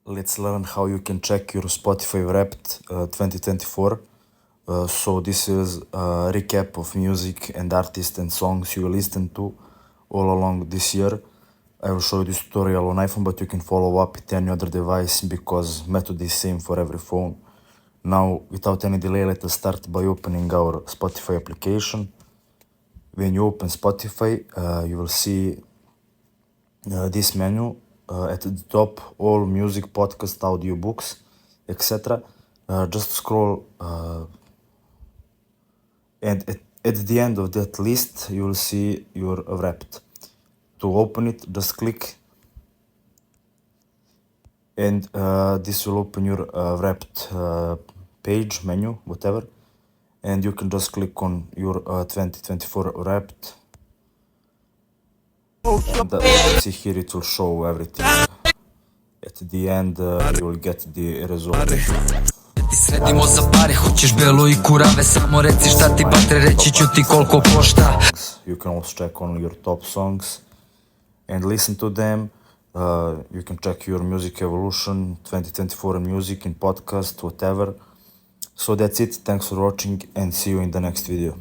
Let's learn how you can check your Spotify Wrapped 2024. So this is a recap of music and artists and songs you listened to all along this year. I will show you this tutorial on iPhone, but you can follow up with any other device because method is same for every phone. Now, without any delay, let us start by opening our Spotify application. When you open Spotify, you will see this menu. At the top, all music, podcast, audiobooks, etc. Just scroll, and at the end of that list, you will see your Wrapped. To open it, just click, and this will open your Wrapped page, menu, whatever, and you can just click on your 2024 Wrapped. And see here, it will show everything. At the end, you will get the result. Ti sredimo za pare, hoćeš belo i kurave, samo reci šta ti batre, reći ću ti koliko košta. You can also check on your top songs and listen to them. You can check your music evolution, 2024 music in podcast, whatever. So that's it. Thanks for watching and see you in the next video.